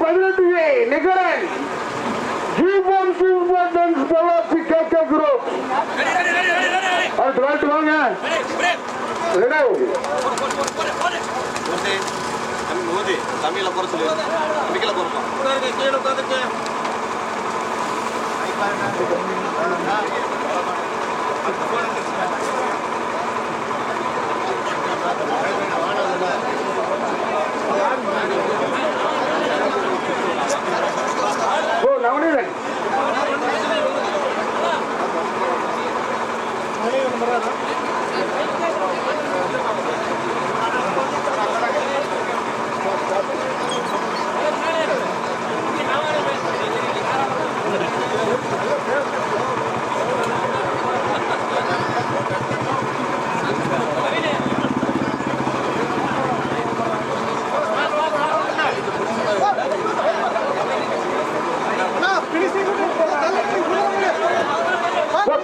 18 நிகரன் ஜீவன் super பவாசி கேட்க group அடுத்து வாங்க தமிழ்ல போற சொல்லி மிகல போறோம் கீழே உட்காந்துட்டு நவநீதன்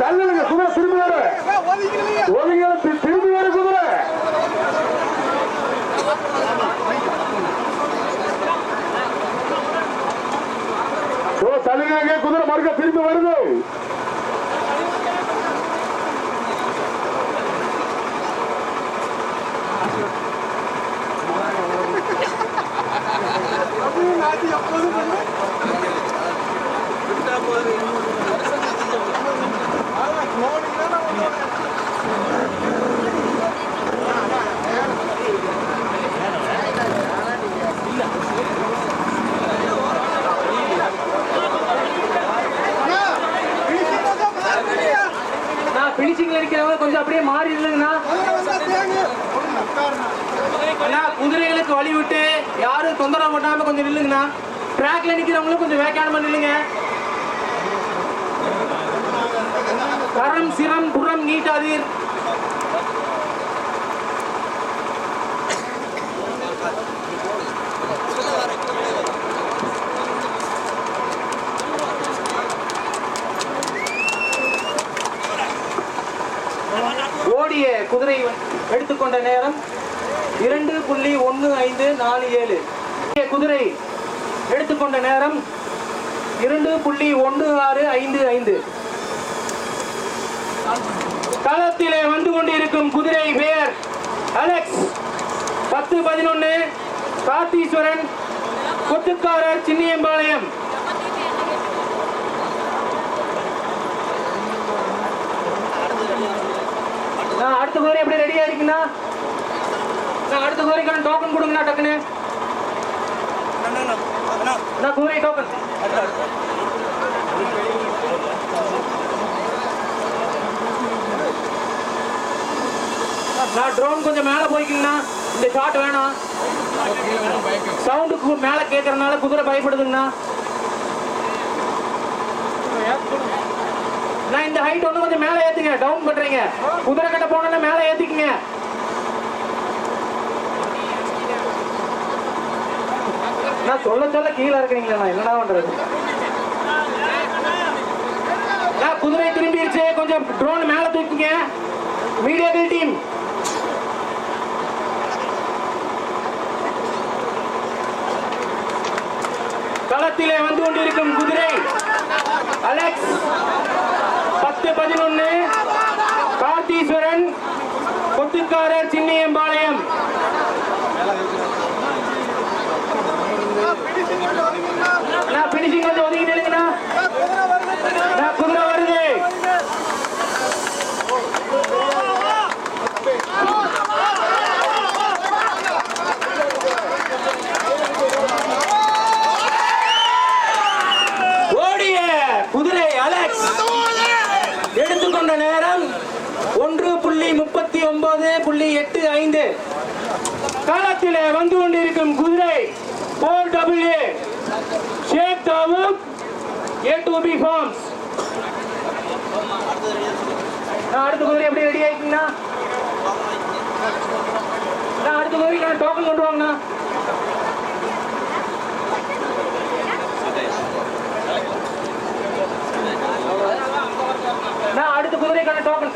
தள்ளுங்க குதிரை திரும்பி வர திரும்பி வர குதிரை தள்ளுங்க குதிரை மறுக்க திரும்பி வருது பினிஷிங்ல இருக்கிறவங்க கொஞ்சம் அப்படியே மாறி இல்லைங்கண்ணா. குதிரைகளுக்கு வழி விட்டு யாரும் தொந்தரவு பண்ணாம கொஞ்சம் நில்லுங்கண்ணா. ட்ராக்ல நிக்கிறவங்களும் கொஞ்சம் வேக்கானமா நில்லுங்க. கரம் சிரம் புறம் நீட்டாதீர். ஓடிய குதிரை எடுத்துக்கொண்ட நேரம் 2.1547. குதிரை எடுத்துக்கொண்ட நேரம் 2.1655. களத்திலே வந்து கொண்டிருக்கும் குதிரை பேர் அலெக்ஸ் 10-11 கார்த்தீஸ்வரன் கொத்துக்காரர் சின்னியம்பாளையம். அடுத்த குதிரை எப்படி ரெடியா இருக்குண்ணா? அடுத்த குதிரைக்கான டோக்கன் கொடுங்கண்ணா டக்குன்னு. குதிரை டோக்கன் ட்ரோன் கொஞ்சம் மேல போய்க்குங்கண்ணா. இந்த ஷாட் வேணாம், சவுண்டுக்கு மேல கேட்கறதுனால குதிரை பயப்படுதுங்கண்ணா. நான் இந்த ஹைட் ஒண்ணு கொஞ்சம் மேல ஏத்துங்க. டவுன் பண்றீங்க. குதிரை கட்ட போனா மேல ஏத்திக்குங்க. நான் சொல்ல கீழே இருக்கிறீங்களா? என்னடா பண்றது? குதிரை திரும்பிடுச்சு. கொஞ்சம் ட்ரோன் மேல தூக்குங்க. மீடியாக்கள் டீம் களத்திலே வந்து கொண்டிருக்கும் குதிரை அலெக்ஸ் 10-11 கார்த்தீஸ்வரன் கொத்துக்காரர் சின்னியம்பாளையம். பினிஷிங் கொஞ்சம் ஒதுக்கிட்டு இல்லைங்கண்ணா. குதிரை வருது. ஓடிய குதிரை அலெக்ஸ் எடுத்துக்கொண்ட நேரம் 1.39.85. காலத்திலே வந்து கொண்டிருக்கும் குதிரை 4W ஷேக் தாவூத் A2B Farms. அடுத்த குதிரை எப்படி ரெடி ஆயிடுச்சுங்கண்ணா? அடுத்த குதிரைக்கு நான் டோக்கன் கொண்டு வாங்கண்ணா. அடுத்த குதிரைக்கான டோக்கன்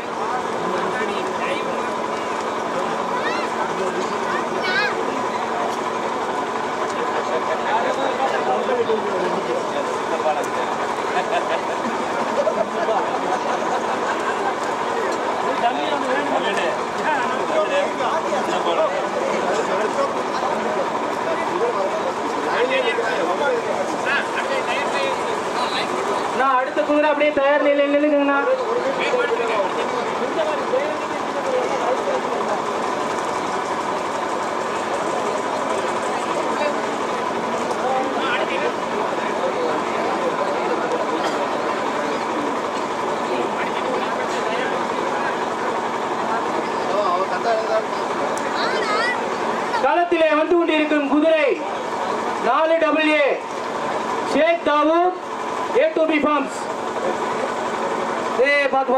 நான் அடுத்த குதிரை அப்படியே தயார் நிலையில் நில்லுங்கண்ணா. களத்திலே வந்து கொண்டிருக்கும் குதிரை 4AA ஷேக் தாவூத் A2B ஃபார்ம்ஸ். பார்த்து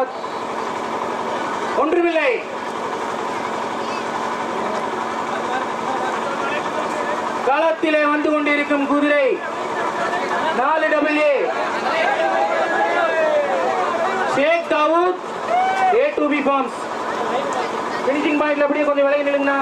ஒன்றுமில்லை. களத்திலே வந்து கொண்டிருக்கும் குதிரை 4AA ஷேக் தாவூத் A2B ஃபார்ம்ஸ். பினிஷிங் பாயிண்ட்ல அப்படியே கொஞ்சம் விலகி நில்லுங்கண்ணா.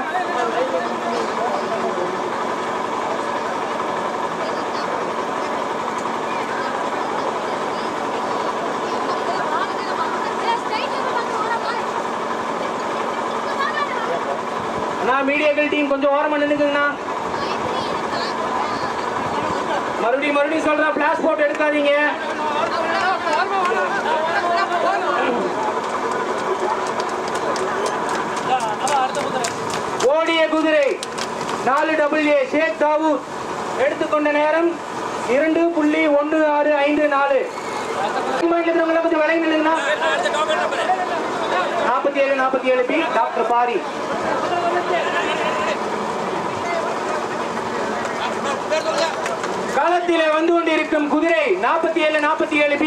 மீடியாக்கள் டீம் கொஞ்சம் ஓரமா நின்னுக்குங்கண்ணா. மறுபடியும் சொல்றேன், பிளாஷ் போட்டு எடுக்காதீங்க. ஓடிய குதிரை 4AA ஷேக் தாவூத் எடுத்துக்கொண்ட நேரம் 2.1654. கொஞ்சம் விலை நில்லுங்கண்ணா. 47B doctor Pari. களத்திலே வந்து கொண்டிருக்கும் குதிரை 47B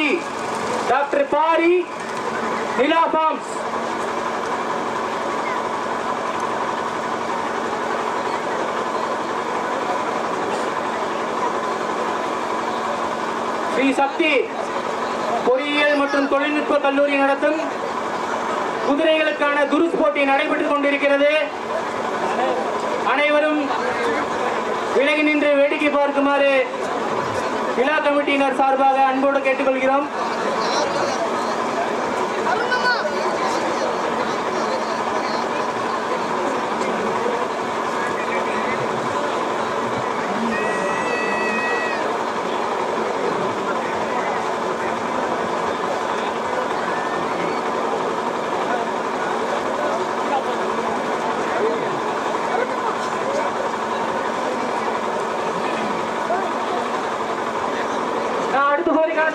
டாக்டர் பாரி நிலா ஃபார்ம்ஸ். ஸ்ரீ சக்தி பொறியியல் மற்றும் தொழில்நுட்ப கல்லூரி நடத்தும் குதிரைகளுக்கான துருஸ் போட்டி நடைபெற்றுக் கொண்டிருக்கிறது. அனைவரும் விலகி நின்று வேடிக்கை பார்க்குமாறு விழா கமிட்டியினர் சார்பாக அன்போடு கேட்டுக்கொள்கிறோம்.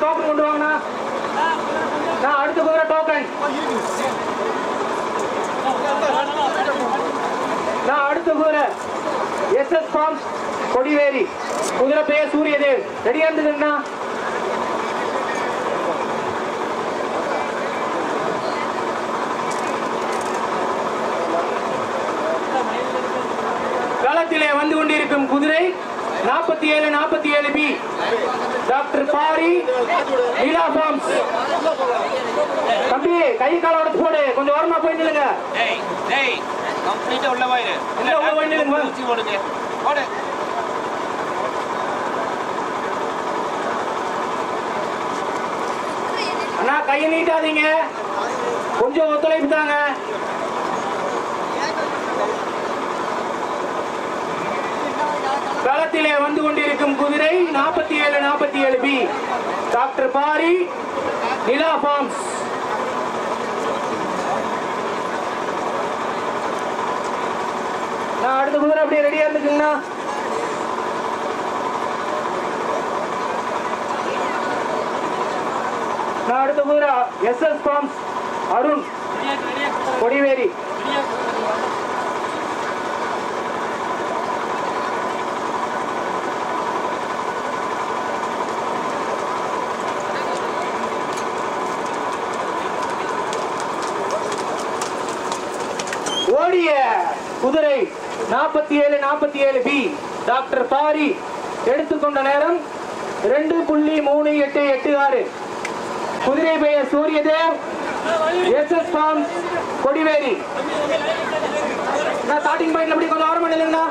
டோக்கன் கொண்டு வாங்கண்ணா. நான் அடுத்த குதிரை டோக்கன். நான் அடுத்த குதிரை SS ஃபார்ம்ஸ் கொடிவேரி. குதிரை பெயர் சூரியதேவ். ரெடியா இருந்துங்கண்ணா. களத்திலே வந்து கொண்டிருக்கும் குதிரை 47B டாக்டர் பாரி நிலா ஃபார்ம்ஸ். தம்பி கை கால உடைச்சு போடு, கொஞ்சம் ஓரமா போய் நில்லுங்க. உள்ள போய் நில்லுங்க. அண்ணா கையை நீட்டாதீங்க, கொஞ்சம் ஒத்துழைப்பு தாங்க. களத்திலே வந்து கொண்டிருக்கும் குதிரை 47B டாக்டர் பாரி நிலா ஃபார்ம்ஸ். நான் அடுத்த குதிரை அப்படியே ரெடியா இருந்துக்குங்கண்ணா. நான் அடுத்த குதிரை SS ஃபார்ம்ஸ் அருண் கொடிவேரி. ஓடிய குதிரை 47B டாக்டர் பாரி எடுத்துக்கொண்ட நேரம் 2.3886. குதிரை பெயர் சூரியதேவ் SS ஃபார்ம்ஸ் கொடிவேரி. நான் ஸ்டார்டிங் பாயிண்ட்ல அப்படி கொஞ்சம் ஆரம்பம் இல்லைங்கண்ணா.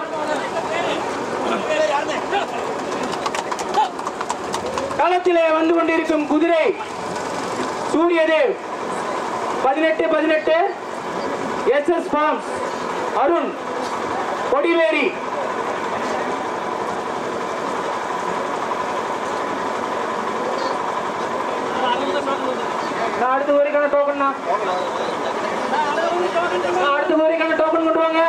களத்திலே வந்து கொண்டிருக்கும் குதிரை சூரியதேவ் 18 SS ஃபார்ம்ஸ் அருண் கொடிவேரி. குதிரைக்கான டோக்கன் அடுத்த குதிரைக்கான டோக்கன் கொண்டு வாங்க.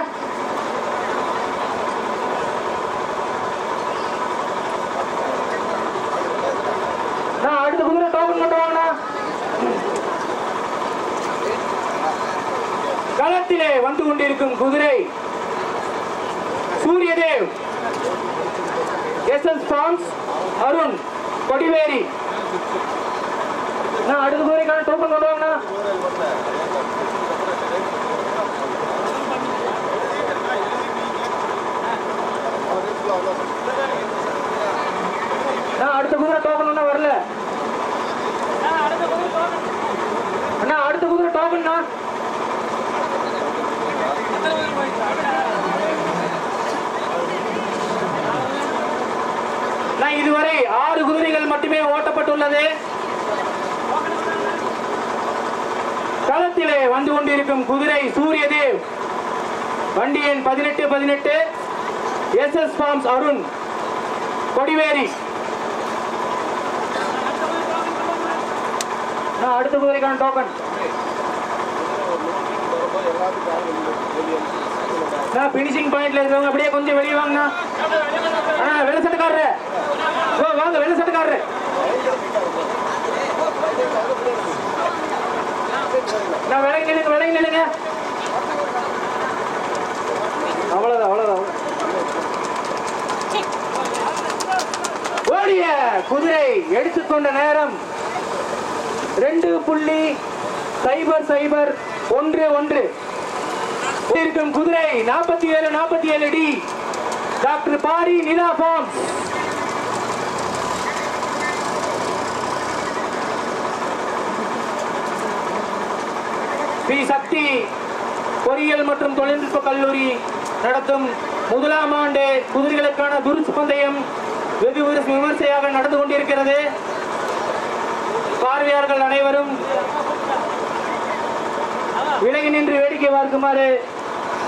அடுத்த குதிரை டோக்கன் கொண்டு வாங்கண்ணா. களத்திலே வந்து கொண்டிருக்கும் குதிரை சூரியதேவ் SS ஃபார்ம்ஸ் அருண் கொடிவேரி. அடுத்த குதிரைக்கான டோக்கன் கொண்டு வாங்கண்ணா. அடுத்த குதிரை டோக்கன் ஒன்னும் வரல அண்ணா. அடுத்த குதிரை டோக்கன் இதுவரை 6 குதிரைகள் மட்டுமே ஓட்டப்பட்டுள்ளது. களத்திலே வந்து கொண்டிருக்கும் குதிரை சூரியதேவ் வண்டி எண் 18 SS ஃபார்ம்ஸ் அருண் கொடிவேரி. அடுத்த குதிரைக்கான டோக்கன் பினிஷிங் பாயிண்ட்ல இருக்கவங்க அப்படியே கொஞ்சம் வெளியே வாங்கண்ணா. வெள்ள சட்டக்காரரு வாங்க, வெள்ள சட்டக்காரரு விலகி நில்லுங்க. அவ்வளவுதான். ஓடிய குதிரை எடுத்துக்கொண்ட நேரம் 2.0011 இருக்கும் குதிரை 47 டி டாக்டர் பாரி நிலா ஃபார்ம்ஸ். ஸ்ரீ சக்தி பொறியியல் மற்றும் தொழில்நுட்ப கல்லூரி நடத்தும் 1ஆம் ஆண்டு குதிரைகளுக்கான துருசு பந்தயம் வெகு விமர்சையாக நடந்து கொண்டிருக்கிறது. பார்வையாளர்கள் அனைவரும் விலகி நின்று வேடிக்கை பார்க்குமாறு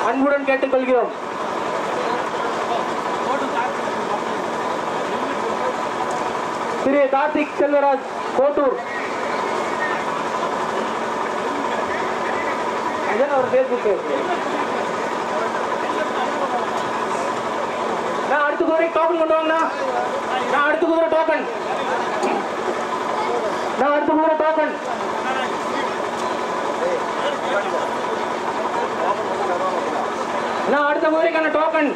அன்புடன் கேட்டுக்கொள்கிறோம். திரு கார்த்திக் செல்வராஜ் கோட்டூர் அவர் பேஸ்புக். அடுத்த குதிரை டோக்கன் கொண்டு வாங்கண்ணா. அடுத்த குதிரை டோக்கன் அடுத்த குதிரைக்கான டோக்கன்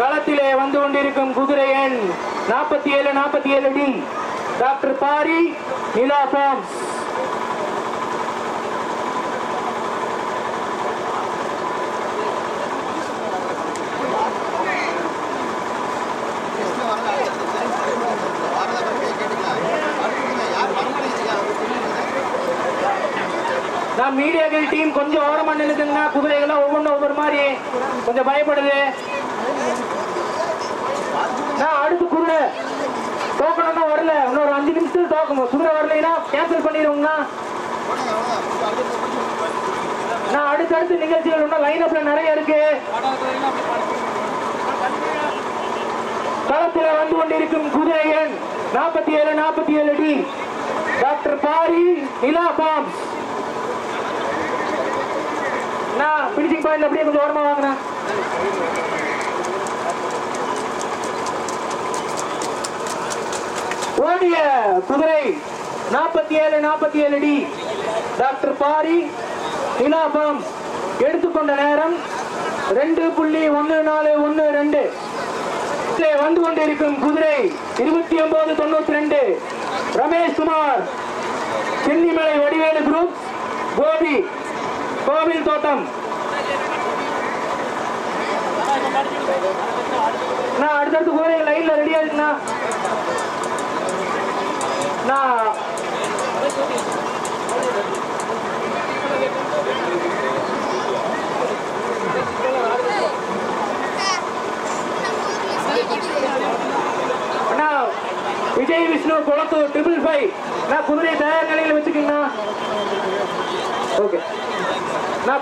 களத்திலே வந்து கொண்டிருக்கும் குதிரை எண் 47 டி டாக்டர் பாரி நிலா ஃபார்ம்ஸ். மீடியாக்கள் டீம் கொஞ்சம் ஓரமா நின்னுதுங்கன்னா குதிரைகள்லாம் ஒவ்வொரு மாதிரி கொஞ்சம் பயப்படுது. அடுத்து குதிரை டோக்கன் வரல, இன்னொரு 5 நிமிஷத்துக்கு டோக்கன் குதிரை வரலைன்னா கேன்சல் பண்ணிடுவோங்கண்ணா. அடுத்தடுத்து நிகழ்ச்சிகள் இன்னும் லைன் அப்ல நிறைய இருக்கு. களத்தில் வந்து கொண்டிருக்கும் குதிரை எண் 47 டி டாக்டர் பாரி நிலா ஃபார்ம்ஸ். பினிஷிங் பாயிண்ட் அப்படியே கொஞ்சம் ஓரமா வாங்கினா. ஓடிய குதிரை 47 டி டாக்டர் பாரி நிலா ஃபார்ம்ஸ். எடுத்துக்கொண்ட நேரம் 2.1412. வந்து கொண்டிருக்கும் குதிரை 2992 ரமேஷ் குமார் சென்னிமலை வடிவேலு குரூப் கோபி கோவில் தோட்டம். அடுத்தடுத்து குதிரைகள் லைன்ல ரெடியா இருக்குண்ணா. விஜய் விஷ்ணு குளத்தூர் 555 குதிரை தயார் நிலையில் வச்சுக்கீங்கண்ணா. ஓகே.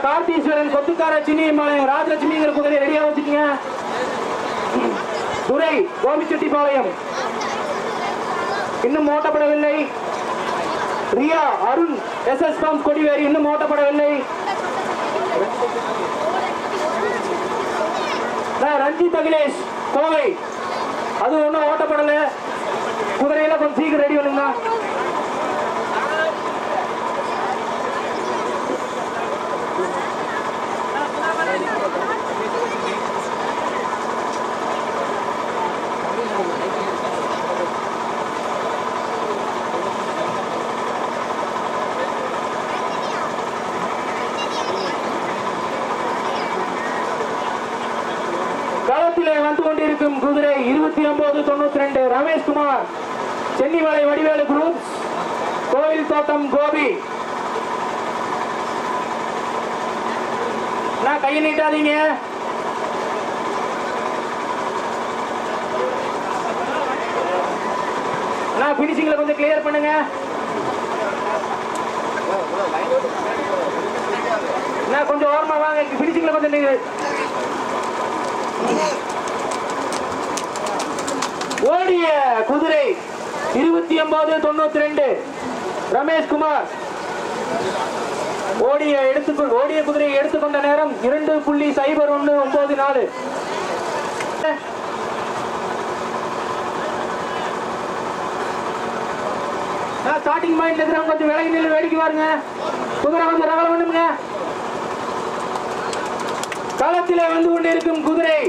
கார்த்தீஸ்வரன் கொத்துக்கார சின்னி மாலயம் ராஜலட்சுமிங்கிற குதிரை ரெடியா வச்சுக்கீங்க. துரை கோபிச்செட்டிப்பாளையம் இன்னும் ஓட்டப்படவில்லை. ரியா அருண் எஸ்எஸ் ஃபார்ம்ஸ் கொடிவேரி இன்னும் ஓட்டப்படவில்லை. ரஞ்சித் அகிலேஷ் கோவை அது ஒன்றும் ஓட்டப்படல. குதிரையில கொஞ்சம் சீக்கிரம் ரெடி பண்ணுங்க. களத்திலே வந்து கொண்டிருக்கும் குதிரை 2992 ரமேஷ்குமார் சென்னிமலை வடிவேலு குரூப் கோயில் தோட்டம் கோபி. நான் கையை நீட்டாதீங்க. நான் பினிஷிங்ல கொஞ்சம் கிளியர் பண்ணுங்க. நான் கொஞ்சம் ஓரமா வாங்க. பினிஷிங்ல கொஞ்சம் ஓடிய குதிரை 2992 ரமேஷ்குமார் ஓடிய குதிரையை எடுத்துக்கொண்ட நேரம் 2.0194. ஸ்டார்டிங் பாயிண்ட்ல இருக்கிறவங்க கொஞ்சம் விலகி நின்று வேடிக்கை பாருங்க. குதிரை கொஞ்சம் ரகல பண்ணுங்க. களத்திலே வந்து கொண்டிருக்கும் குதிரை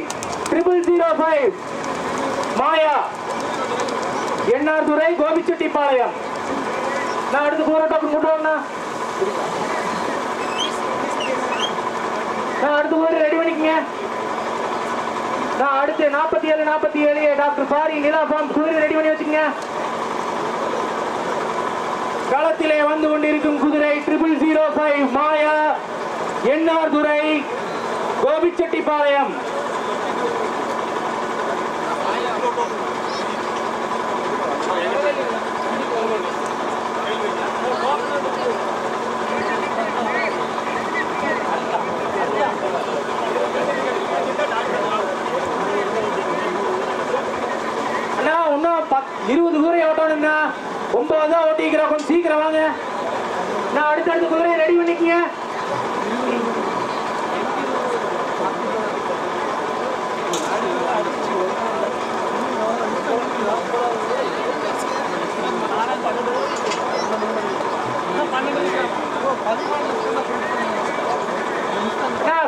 0005 மாயா என்ஆர் துரை கோபிச்செட்டிப்பாளையம். நான் அடுத்து போராட்டம் கொண்டு வரணும். நான் அடுத்து போய் ரெடி பண்ணிக்கங்க. நான் அடுத்து 47 டாக்டர் பாரி நிலா ஃபார்ம் குதிரை ரெடி பண்ணி வச்சுக்கங்க. களத்திலே வந்து கொண்டிருக்கும் குதிரை 0005 மாயா என்ஆர் துரை கோபிச்செட்டிப்பாளையம். அண்ணா இன்னும் 20 குதிரை ஓட்டணும்னா 9 தான் ஓட்டிக்கிறோம். கொஞ்சம் சீக்கிரம் வாங்க. நான் அடுத்தடுத்த குதிரையை ரெடி பண்ணிக்கங்க.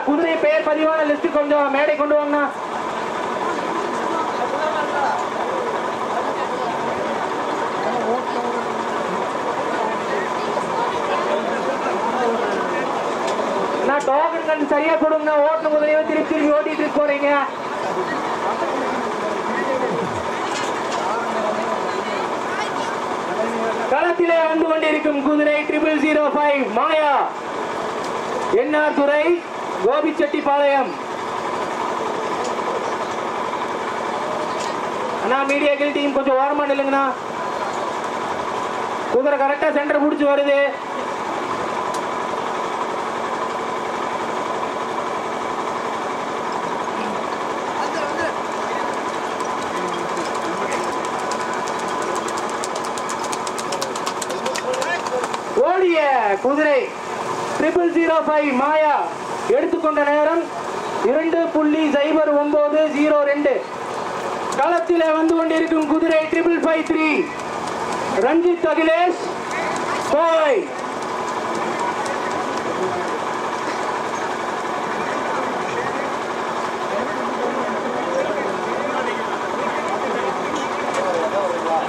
குதிரை பெயர் பதிவான லிஸ்ட் கொஞ்சம் மேடை கொண்டு வாங்க. நான் டோக்கன் கண்டு சரியா கொடுங்க. ஓட்டு குதிரையை திருப்பி ஓட்டிட்டு போறீங்க. களத்திலே வந்து கொண்டிருக்கும் குதிரை 0005 மாயா என்ஆர் துரை கோபிச்செட்டிப்பாளையம். அண்ணா மீடியா டீம் கொஞ்சம் ஓரமா நில்லுங்கண்ணா. குதிரை கரெக்டா சென்டர் பிடிச்சு வருது. ஓடிய குதிரை 0005 மாயா எடுத்துக்கொண்ட நேரம் 2.0902. களத்திலே வந்து கொண்டிருக்கும் குதிரை 5553 ரஞ்சித் அகிலேஷ் கோவை.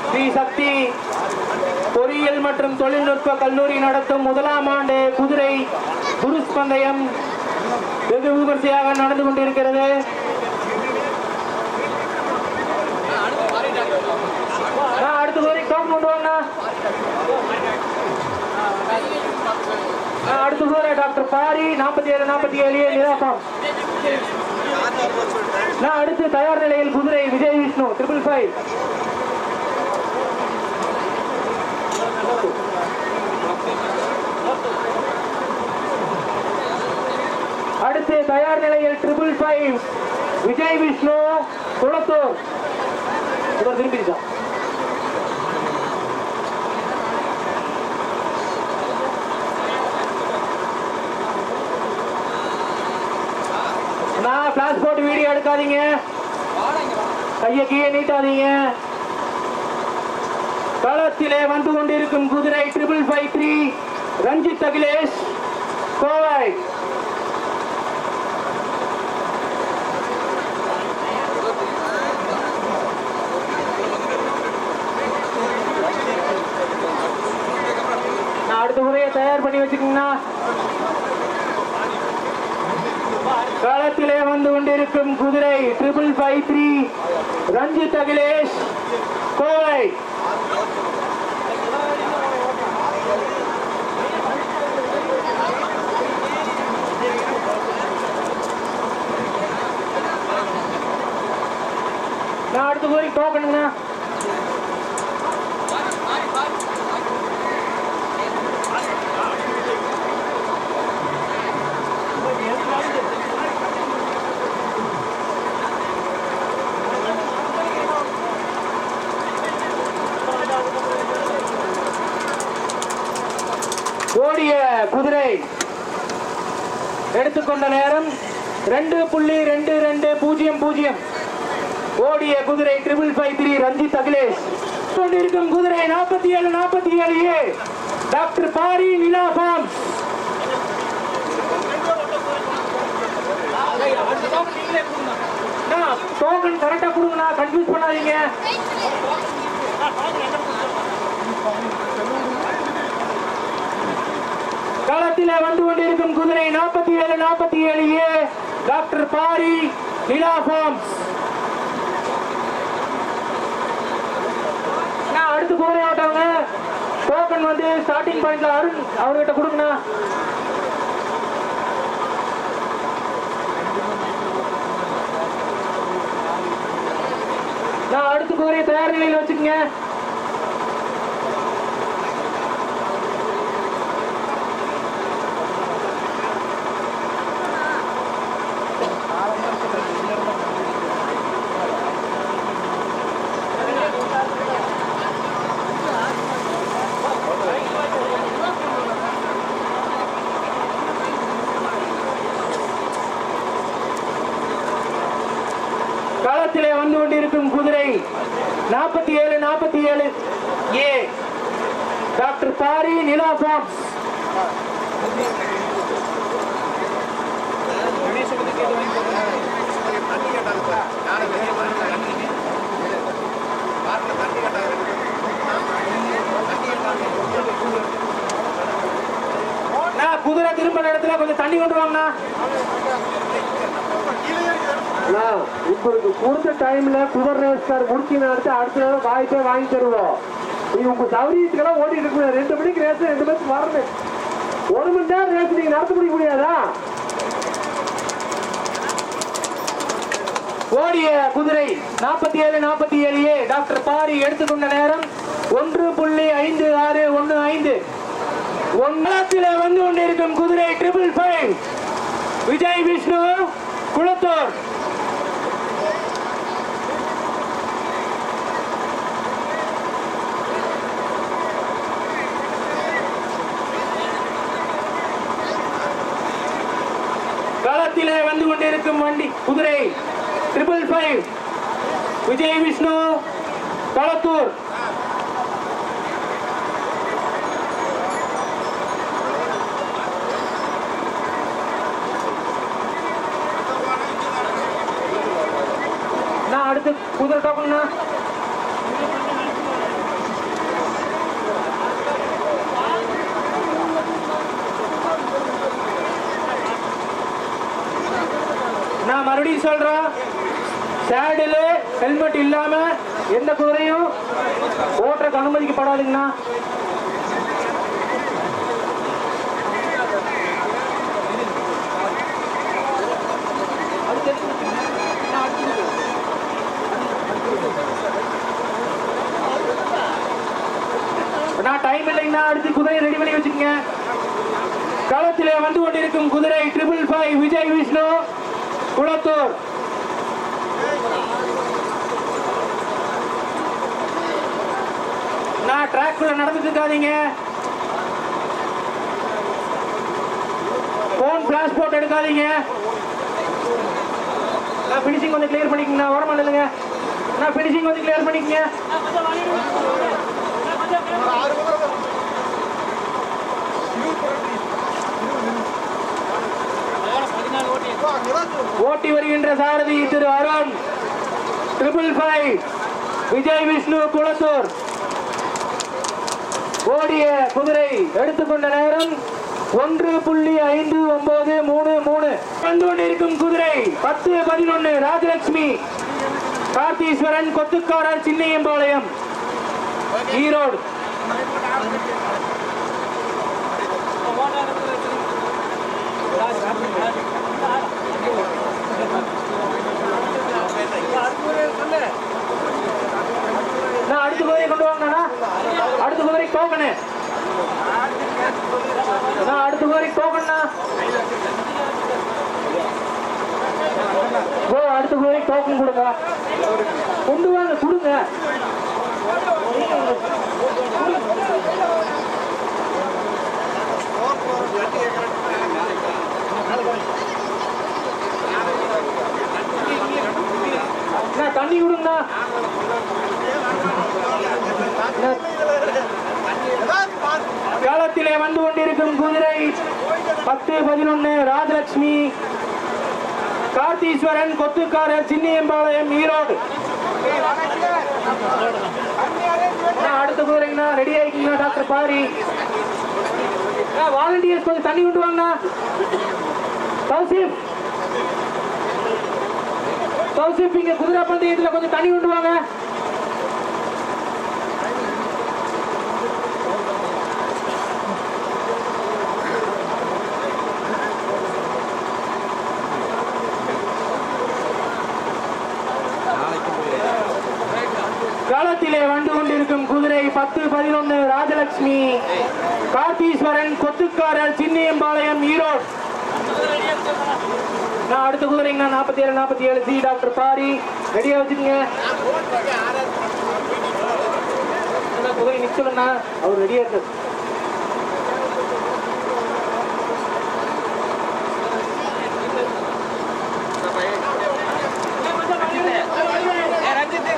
ஸ்ரீ சக்தி பொறியியல் மற்றும் தொழில்நுட்ப கல்லூரி நடத்தும் 1ஆம் ஆண்டு குதிரை குருஸ் பந்தயம் வெகு விமர்சையாக நடந்து கொண்டிருக்கிறது. அடுத்த குதிரை டோக்கன் கொண்டு வாங்க. அடுத்த குதிரை டாக்டர் பாரி 47 நிராசம். நான் அடுத்து தயார் நிலையில் குதிரை விஜய் விஷ்ணு 555. அடுத்து தயார் நிலையில் 555 விஜய் விஷ்ணு குளத்தூர். இவர் திரும்பிடுச்சா? நான் பிளாஸ் போட்டு வீடியோ எடுக்காதீங்க, கையை கீழே நீட்டாதீங்க. களத்திலே வந்து கொண்டிருக்கும் குதிரை 5553 ரஞ்சித் அகிலேஷ் கோவை. நான் அடுத்த முறையை தயார் பண்ணி வச்சுக்கோங்கண்ணா. களத்திலே வந்து கொண்டிருக்கும் குதிரை 5553 ரஞ்சித் அகிலேஷ் கோவை. நான் அடுத்த முறை டோக்கனுங்கண்ணா. ஓடிய குதிரை எடுத்துக்கொண்ட நேரம் 2.2200. ஓடிய குதிரை 5553 ரஞ்சித் அகிலேஷ். கொண்டிருக்கும் குதிரை 47 டாக்டர் பாரி நிலா ஃபார்ம்ஸ். டோக்கன் கரெக்டா கொடுங்கண்ணா, கன்ஃபியூஸ் பண்ணாதீங்க. களத்திலே வந்து கொண்டிருக்கும் குதிரை 47 டாக்டர் பாரி நிலா ஃபார்ம்ஸ். அடுத்து குதிரை ஆட்டாங்க. டோக்கன் வந்து ஸ்டார்டிங் பாயிண்ட்ல அருண் அவர்கிட்ட கொடுங்கண்ணா. நான் அடுத்த குதிரையை தயார் நிலையில் வச்சுக்கங்க. களத்திலே வந்து கொண்டிருக்கும் குதிரை 47 டாக்டர் பாரி நிலா ஃபார்ம்ஸ். குதிரை திரும்ப இடத்துல கொஞ்சம் தண்ணி கொண்டு வாங்கண்ணா. உங்களுக்கு கொடுத்த டைம்ல குதிரை ரேஸ்கார் முடிச்சு நடத்தி அடுத்த நேரம் வாய்ப்பே வாங்கி தருவோம். நீங்க உங்க சௌரியத்துக்கெல்லாம் ஓடிட்டு இருக்க 2 மணிக்கு ரேஸ் 2 மணிக்கு வரணும். 1 மணி நேரம் ரேஸ் நீங்க நடத்த முடியாதா? ஓடிய குதிரை 47 டாக்டர் பாரி எடுத்துக்கொண்ட நேரம் 1.5615. ஒன்றத்திலே வந்து கொண்டிருக்கும் குதிரை 555 விஜய் விஷ்ணு குளத்தூர். களத்திலே வந்து கொண்டிருக்கும் வண்டி குதிரை 555 விஜய் விஷ்ணு களத்தூர். நான் அடுத்து குதிரை டோக்கன்னா. நான் மறுபடியும் சொல்றேன், சேடில் ஹெல்மெட் இல்லாம எந்த குதிரையும் ஓட்டுறதுக்கு அனுமதிக்கப்படாதுங்கண்ணா. நான் டைம் இல்லைங்கண்ணா, அடுத்து குதிரை ரெடி பண்ணி வச்சுக்கோங்க. களத்திலே வந்து கொண்டிருக்கும் குதிரை 555 விஜய் விஷ்ணு குளத்தூர். நான் ட்ராக்ல நடந்துட்டு இருக்காதீங்க. போன் பிளாஷ் போட்டு எடுக்காதீங்க. நான் பினிஷிங் கொஞ்சம் கிளியர் பண்ணிக்கங்க. ஓரமா இல்லைங்க. நான் பினிஷிங் கொஞ்சம் கிளியர் பண்ணிக்கங்க. ஓட்டி வருகின்ற சாரதி திரு அருண் 555 விஜய் விஷ்ணு குளத்தூர். ஓடிய குதிரை எடுத்துக்கொண்ட நேரம் 1.5933. வந்து கொண்டிருக்கும் குதிரை 10-11 ராஜலட்சுமி கார்த்தீஸ்வரன் கொத்துக்காரர் சின்னையம்பாளையம் ஈரோடு. நான் அடுத்த குதிரை கொண்டு வாங்கண்ணா. அடுத்த குதிரை டோக்கனு. நான் அடுத்த குதிரை டோக்கன்னா. ஓ அடுத்த குதிரை டோக்கன் கொடுங்க. கொண்டு வாங்க கொடுங்க. தண்ணி கொடுங்கண்ணா. காலத்திலே வந்து கொண்டிருக்கும் குதிரை 10-11 ராஜலட்சுமி கார்த்தீஸ்வரன் கொத்துக்காரர் சின்னியம்பாளையம் ஈரோடு. அடுத்த குதிரைங்கண்ணா ரெடி ஆயிக்கீங்களா டாக்டர் பாரி. வாலண்டியர்ஸ் கொஞ்சம் தண்ணி கொண்டு வாங்கண்ணா. தௌசிப் இங்க குதிரை பந்தயத்துல கொஞ்சம் தண்ணி கொண்டு வாங்க. காலத்திலே வந்து கொண்டிருக்கும் குதிரை 10-11 ராஜலட்சுமி கார்த்தீஸ்வரன் கொத்துக்காரர் சின்னியம்பாளையம் ஈரோடு. நான் அடுத்த குதிரைங்கண்ணா 47-47 சி டாக்டர் பாரி ரெடியா வச்சுக்கோங்க. குதிரை நிக்கலண்ணா அவர் ரெடியா இருக்கு.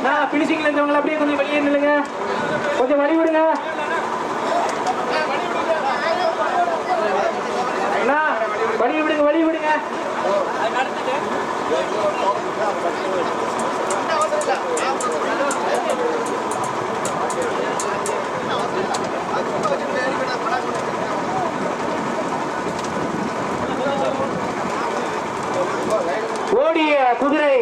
நான் பினிஷிங்ல இருந்தவங்களை அப்படியே கொஞ்சம் வெளியே நில்லுங்க. கொஞ்சம் வழி விடுங்க. வழி விடுங்க வழி விடுங்க. ஓடிய குதிரை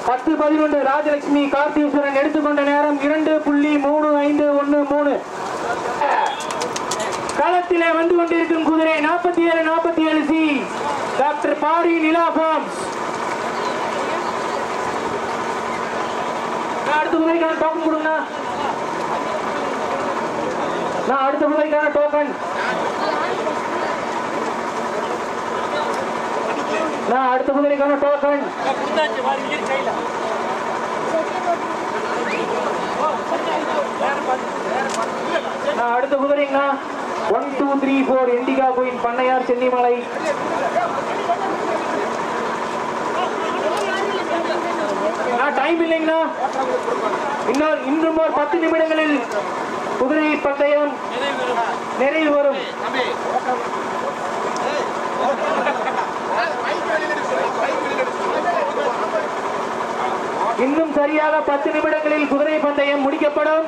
10-11 ராஜலட்சுமி கார்த்தீஸ்வரன் எடுத்துக்கொண்ட நேரம் 2.3513. களத்திலே வந்து கொண்டிருக்கும் குதிரை 47-47 சி டாக்டர் பாரி நிலா ஃபார்ம்ஸ். அடுத்த குதிரைக்கான டோக்கன் கொடுங்க. நான் அடுத்த குதிரைக்கான டோக்கன். நான் அடுத்த குதிரைக்கான டோக்கன். நான் அடுத்த குதிரைங்கண்ணா 1, 2, 3, 4 இண்டிகா குயின் பண்ணையார் சென்னிமலை. டைம் இல்லைங்கண்ணா. இன்னும் ஒரு 10 நிமிடங்களில் குதிரை பந்தயம் நிறைவு வரும். இன்னும் சரியாக 10 நிமிடங்களில் குதிரை பந்தயம் முடிக்கப்படும்.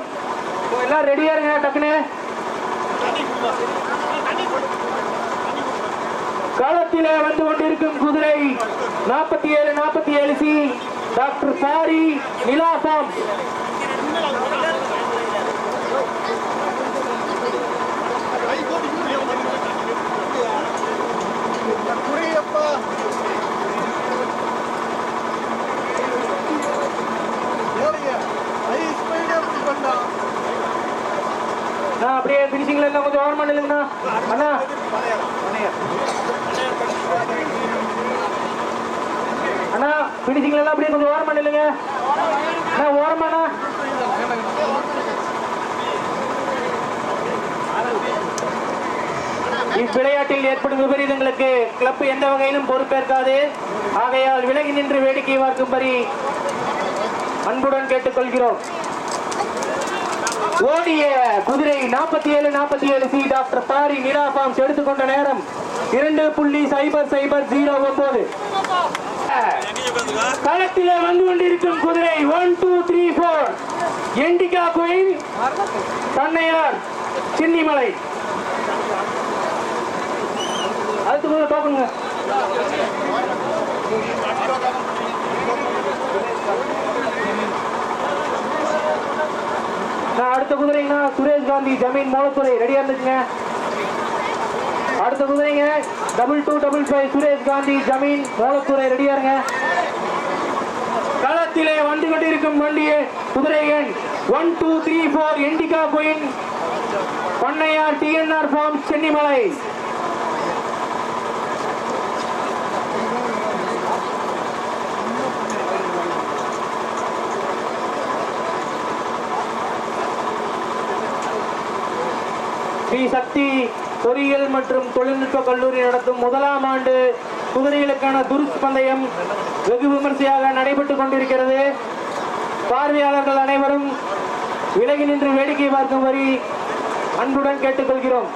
எல்லாம் ரெடியா இருங்க டக்குனு. களத்திலே வந்து கொண்டிருக்கும் குதிரை 47-47 சி டாக்டர் பாரி நிலா ஃபார்ம்ஸ். நான் அப்படியே பினிஷிங்ல எல்லாம் கொஞ்சம் ஓவர் பண்ணலங்கண்ணா. அண்ணா அண்ணா பிடிச்சிங்களா அப்படியே கொஞ்சம் ஓரமா நில்லுங்க. ஓரமாண்ணா. இவ்விளையாட்டில் ஏற்படும் விபரீதங்களுக்கு கிளப் எந்த வகையிலும் பொறுப்பேற்காது. ஆகையால் விலகி நின்று வேடிக்கை பார்க்கும்படி அன்புடன் கேட்டுக்கொள்கிறோம். ஓடிய குதிரை 47 C doctor Pari Nira farms எடுத்துக்கொண்ட நேரம் 2.0009. களத்திலே வந்து கொண்டிருக்கும் குதிரை 1 2 3 4 எண்டிகா குயின் பண்ணையார் சின்னிமலை. அதுக்கு டோக்கனுங்க. அடுத்த குதிரைங்க சுரேஷ் காந்தி ஜமீன் மூலத்துறை ரெடியா இருந்துச்சுங்க. அடுத்த குதிரைங்க 2255 சுரேஷ் காந்தி ஜமீன் மூலத்துறை ரெடியா இருங்க. களத்திலே வந்து கொண்டிருக்கும் வண்டியே குதிரை எண் 1 2 3 4 எண்டிகா குயின் பண்ணையார் டிஎன்ஆர் ஃபார்ம் சென்னிமலை. ஸ்ரீ சக்தி பொறியியல் மற்றும் தொழில்நுட்ப கல்லூரி நடத்தும் முதலாம் ஆண்டு குதிரைகளுக்கான துருஸ் பந்தயம் வெகு விமர்சையாக நடைபெற்றுக் கொண்டிருக்கிறது. பார்வையாளர்கள் அனைவரும் விலகி நின்று வேடிக்கை பார்க்கும்படி அன்புடன் கேட்டுக்கொள்கிறோம்.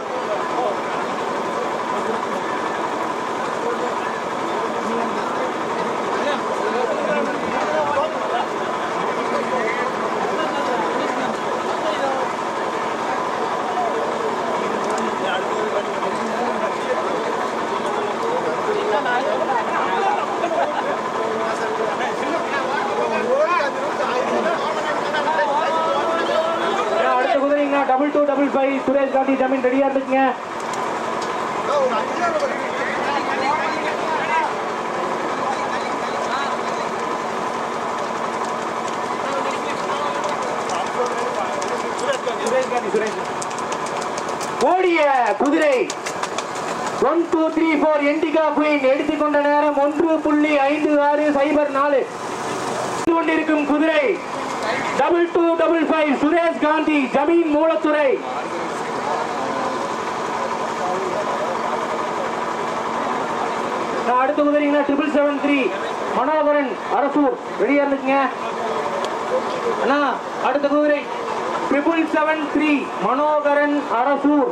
அடுத்த குதிரைங்க 2255 சுரேஷ் காந்தி ஜமீன் ரெடியா இருக்குங்க. ஓடிய குதிரை 1 2 3 4 எண்டிகா குயின் எடுத்துக்கொண்ட நேரம் 1.5604. கொண்டிருக்கும் குதிரை 2255 சுரேஷ் காந்தி ஜமீன் மூலத்துறை. அடுத்த குதிரைங்க 773 மனோகரன் அரசூர் ரெடியா இருந்துச்சுங்க. அடுத்த குதிரை 773 மனோகரன் அரசூர்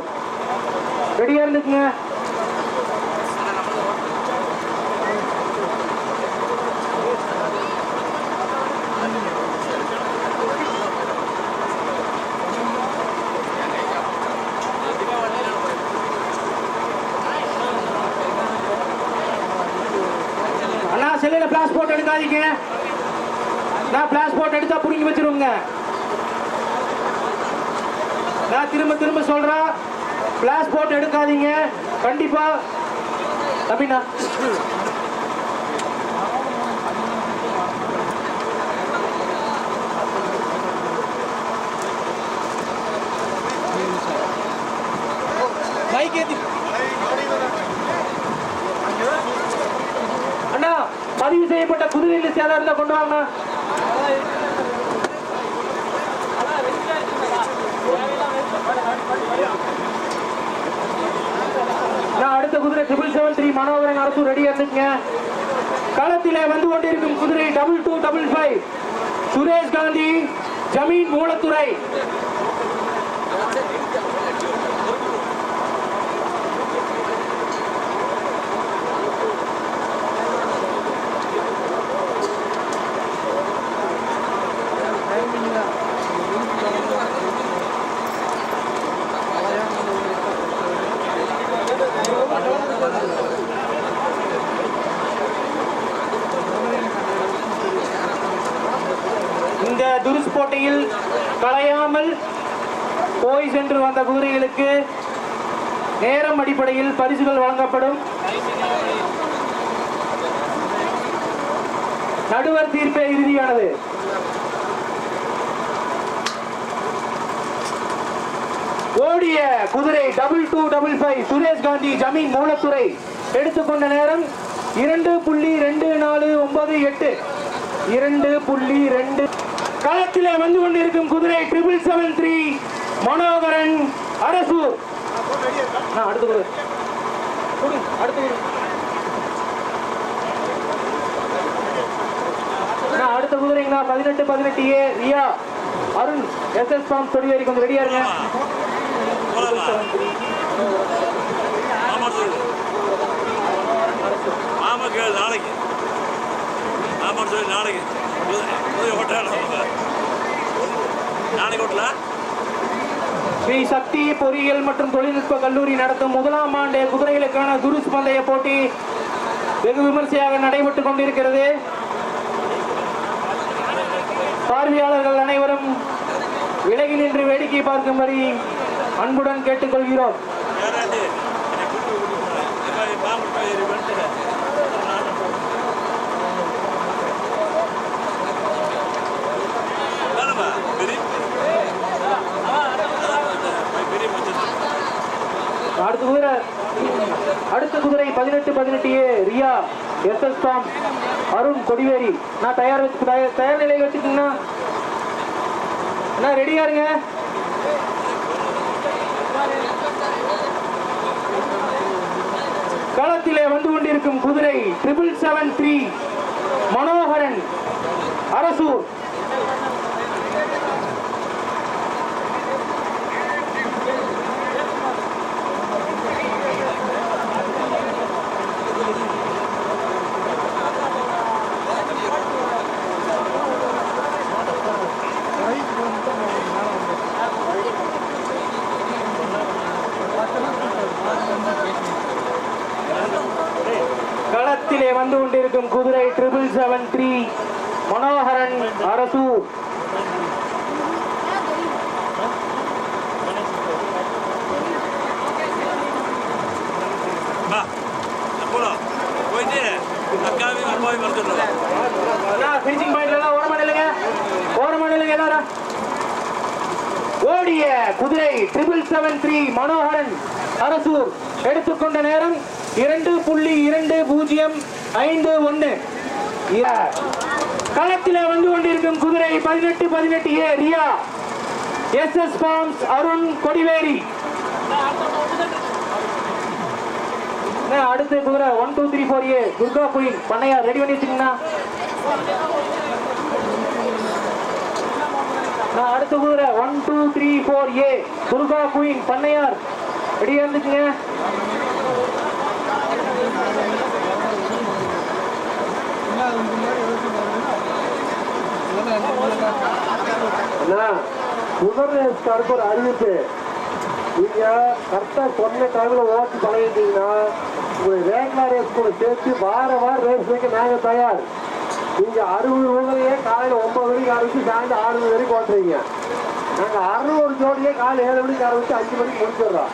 ரெடியா இருந்துச்சுங்க. செல்லுல பிளாஸ் போட்டு எடுக்காதீங்க. நான் பிளாஸ் போட்டு எடுத்தா புடிங்கி வச்சிருவோங்க. நான் திரும்ப சொல்றேன், பிளாஸ் போட்டு எடுக்காதீங்க கண்டிப்பா. தம்பினா அண்ணா பதிவு செய்யப்பட்ட குதிரை லிஸ்ட் யாரா இருந்தா கொண்டு வாங்க. அடுத்த குதிரை 773 மனோகரன் அரசு ரெடியா இருந்துங்க. களத்திலே வந்து கொண்டிருக்கும் குதிரை 2255 சுரேஷ் காந்தி ஜமீன் மூலத்துறை. இந்த துருஸ் போட்டியில் களையாமல் போய் சென்று வந்த குதிரைகளுக்கு நேரம் அடிப்படையில் பரிசுகள் வழங்கப்படும். நடுவர் தீர்ப்பே இறுதியானது. ஓடிய குதிரை 2255 சுரேஷ் காந்தி ஜமீன் மூலத்துறை எடுத்துக்கொண்ட நேரம் 2.2498 2.2 களத்திலே வந்து கொண்டிருக்கும் குதிரை 773 மனோகரன் அரசூர். அடுத்த குதிரை அடுத்த குதிரைங்கண்ணா 18-18A Riya Arun SS farm Kodiveri கொஞ்சம் ரெடியா இருங்க. ஸ்ரீ சக்தி பொறியியல் மற்றும் தொழில்நுட்ப கல்லூரி நடத்தும் முதலாம் ஆண்டு குதிரைகளுக்கான துருஸ் பந்தய போட்டி வெகு விமர்சையாக நடைபெற்றுக் கொண்டிருக்கிறது. பார்வையாளர்கள் அனைவரும் விலகி நின்று வேடிக்கை பார்க்கும்படி அன்புடன் கேட்டுக்கொள்கிறோம். அடுத்த குதிரை 18-18A Riya SS farm Arun Kodiveri. நான் தயார் நிலையில் வச்சுக்கீங்கன்னா ரெடியா இருங்க. களத்திலே வந்து கொண்டிருக்கும் குதிரை 773 மனோகரன் அரசூர். களத்திலே வந்து கொண்டிருக்கும் குதிரை 773 மனோகரன் அரசூர். ஓடிய குதிரை 773 மனோகரன் அரசூர் எடுத்துக்கொண்ட நேரம் 2.2051. களத்திலே வந்து கொண்டிருக்கும் குதிரை 18-18A Riya SS farms Arun Kodiveri. அடுத்த குதிரை 1-2-3-4A துர்கா குயின் பண்ணையார் ரெடி பண்ணி வச்சுக்கீங்கன்னா. அடுத்த குதிரை 1-2-3-4A துர்கா குயின் பண்ணையார் ரெடியா இருந்துச்சுங்க. குதிரைக்கு ஒரு அறிவிப்பு, நீங்க கரெக்டா சொன்ன டைம்ல ஓட்டி பழகிட்டீங்கன்னா உங்களுக்கு ரேக்லா ரேஸ் கூட சேர்த்து வாரம் ரேஸ் வைக்க நாங்க தயார். நீங்க 60 ரூபாயே காலையில 9 மணிக்கு ஆரம்பிச்சு சாயந்தரம் 6 மணி வரைக்கும் ஓட்டுறீங்க. நாங்க 600 ஜோடியே காலை 7 மணிக்கு ஆரம்பிச்சு 5 மணிக்கு முடிச்சிடுறோம்.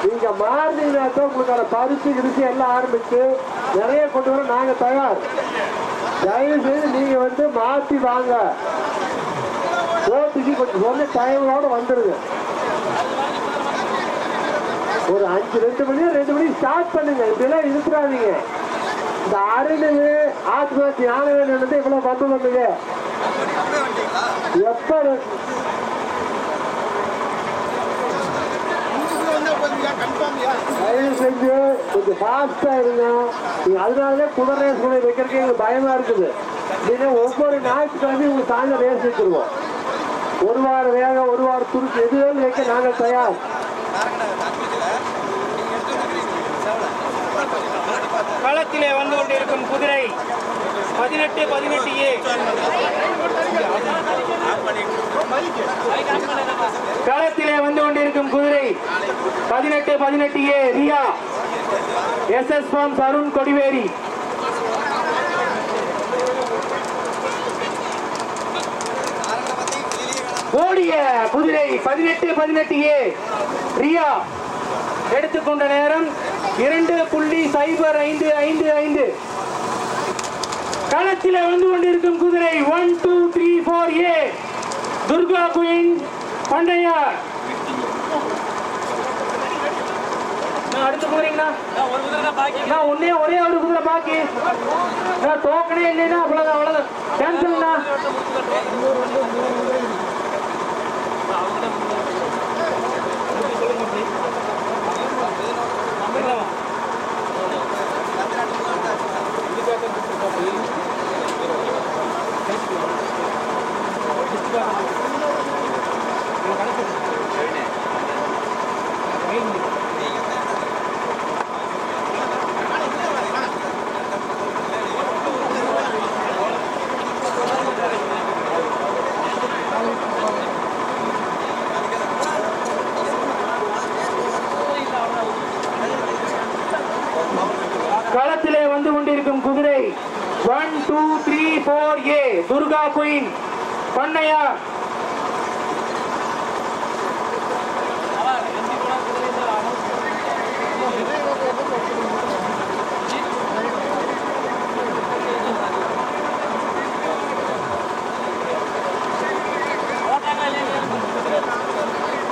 நீங்க மாறினீங்கன்னாக்க உங்களுக்கான பரிசு கிரிசு எல்லாம் ஆரம்பிச்சு நிறைய கொண்டு வர நாங்க தயார். தயவு செய்து நீங்க வந்து மாத்தி வாங்க. போட்டிக்கு கொஞ்சம் சொன்ன டைமோட வந்துருங்க. ஒரு 2 மணி ஸ்டார்ட் பண்ணுங்க. இப்படிலாம் இருக்கிறாதீங்க. இந்த அருணு ஆத்மஹத்தி ஞானவேல் இவ்வளவு பந்து பண்ணுங்க. எப்ப தயவு செஞ்சு கொஞ்சம் ஃபாஸ்டா இருங்க. அதனாலதான் குதிரை ரேஸ் கூட வைக்கிறதுக்கு எங்களுக்கு பயமா இருக்குது. ஒவ்வொரு ஞாயிற்றுக்கிழமையும் உங்களுக்கு தாங்க ரேஸ் வச்சிருவோம். ஒரு வாரம் வேகம், ஒரு வாரம் துருக்கி எதுவும் வைக்க நாங்கள் தயார். களத்திலே வந்து கொண்டிருக்கும் குதிரை 18-18A களத்திலே வந்து கொண்டிருக்கும் குதிரை 18-18A Riya SS farms Arun Kodiveri. ஓடிய குதிரை 18-18A ரியா எடுத்துக்கொண்ட நேரம் 2.0555. களத்திலே வந்து கொண்டிருக்கும் குதிரை 1-2-3-4A துர்கா குயின் பண்ணையார். அடுத்து போறீங்களா ஒரே ஒரு குதிரை பாக்கி டோக்கனே இல்லைன்னா அவ்வளவுதான் கேன்சல்ண்ணா. களத்திலே வந்து கொண்டிருக்கும் குதிரை 1 2 3 4A துர்கா குயின் பண்ணையார்.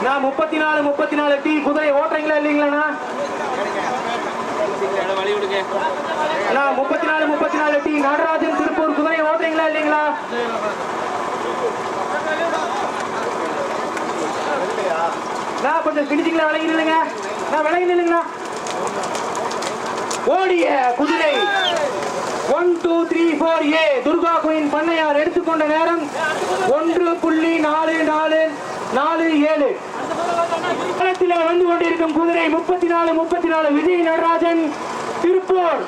நான் 34 டி குதிரை ஓட்டுறீங்களா இல்லைங்களா? 34 டி நடராஜன் திருப்பூர் குதிரை ஓட்டுறீங்களா இல்லைங்களா? நான் கொஞ்சம் பிடிச்சிங்களா? விலகி நில்லுங்க. நான் விலகி நில்லுங்களா? ஓடிய குதிரை 1 2 3 4A துர்கா குயின் பண்ணையார் எடுத்துக்கொண்ட நேரம் 1.4447. களத்திலே வந்து கொண்டிருக்கும் குதிரை 34 விஜய் நடராஜன் திருப்பூர்.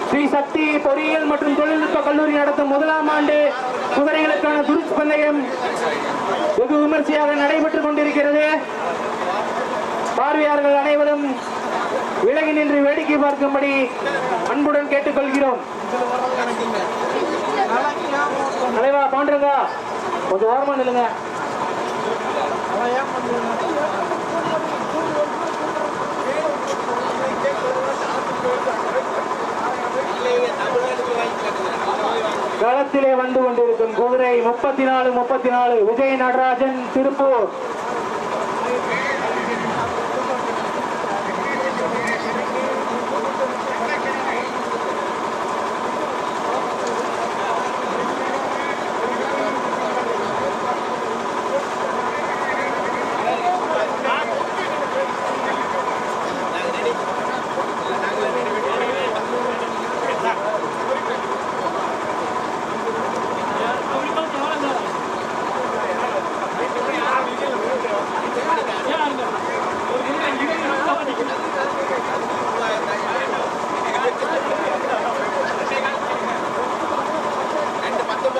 ஸ்ரீ சக்தி பொறியியல் மற்றும் தொழில்நுட்ப கல்லூரி நடத்தும் முதலாம் ஆண்டு குதிரைகளுக்கான துருஸ் பந்தயம் வெகு விமர்சையாக நடைபெற்றுக் கொண்டிருக்கிறது. பார்வையாளர்கள் அனைவரும் விலகி நின்று வேடிக்கை பார்க்கும்படி அன்புடன் கேட்டுக்கொள்கிறோம். தலைவா பாண்டுங்க கொஞ்சம் ஓரமா நில்லுங்க. களத்திலே வந்து கொண்டிருக்கும் குதிரை 34 விஜய் நடராஜன் திருப்பூர்.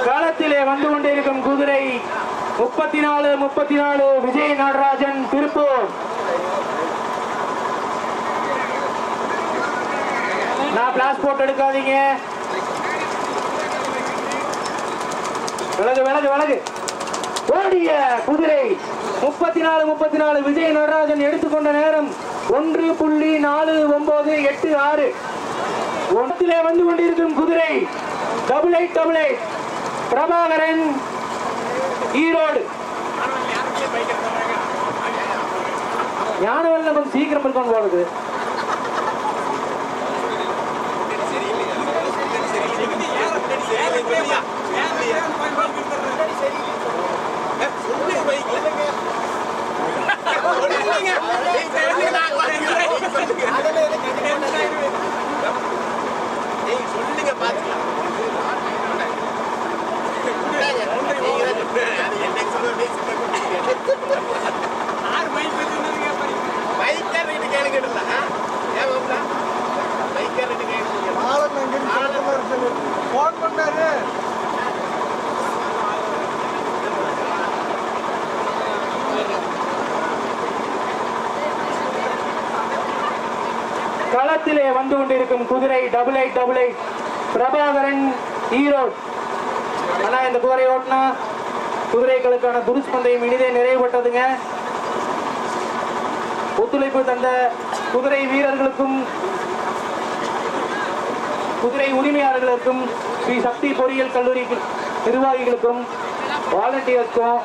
களத்திலே வந்து கொண்டிருக்கும் குதிரை 34 விஜய் நடராஜன் திருப்பூர். நான் பிளாஸ் போட்டு எடுக்காதீங்க. விலகு. ஓடிய குதிரை 34 விஜய் நடராஜன் எடுத்துக்கொண்ட நேரம் 1.4986. ஒன்றிலே வந்து கொண்டிருக்கும் குதிரை 8888 பிரபாகரன் ஈரோடு. ஞானவல்ல கொஞ்சம் சீக்கிரம் இருக்கணும் போகுது. சொல்லுங்க பாத்துக்கலாம். களத்திலே வந்து கொண்டிருக்கும் குதிரை 8888 பிரபாகரன் ஈரோடு. ஆனா இந்த குதிரை ஓட்டினா குதிரைகளுக்கான துருஸ் பந்தயம் இனிதே நிறைவுபட்டதுங்க. ஒத்துழைப்பு தந்த குதிரை வீரர்களுக்கும் குதிரை உரிமையாளர்களுக்கும் ஸ்ரீ சக்தி பொறியியல் கல்லூரி நிர்வாகிகளுக்கும் வாலண்டியர்ஸ்க்கும்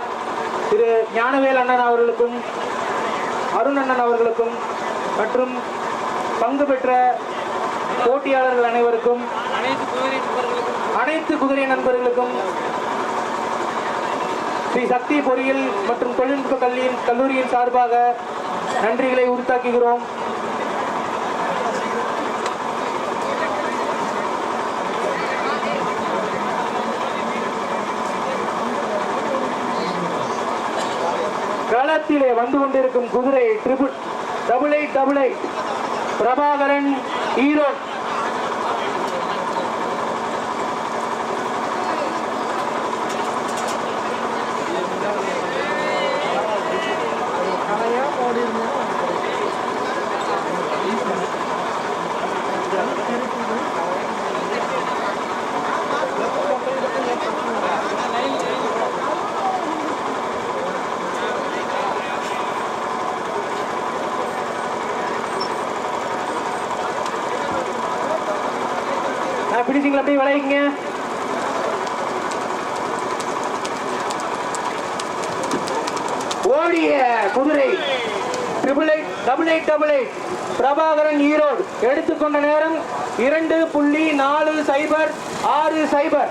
திரு ஞானவேல் அண்ணன் அவர்களுக்கும் அருண் அண்ணன் அவர்களுக்கும் மற்றும் பங்கு பெற்ற போட்டியாளர்கள் அனைவருக்கும் அனைத்து குதிரை நண்பர்களுக்கும் ஸ்ரீ சக்தி பொறியியல் மற்றும் தொழில்நுட்ப கல்லூரியின் சார்பாக நன்றிகளை உரித்தாக்குகிறோம். களத்திலே வந்து கொண்டிருக்கும் குதிரை 8888 பிரபாகரன் ஈரோடு. பிடிச்சிங்களா? அப்படியே விளையுங்க. ஓடிய குதிரை 8888 பிரபாகரன் ஈரோடு எடுத்துக்கொண்ட நேரம் 2.4060.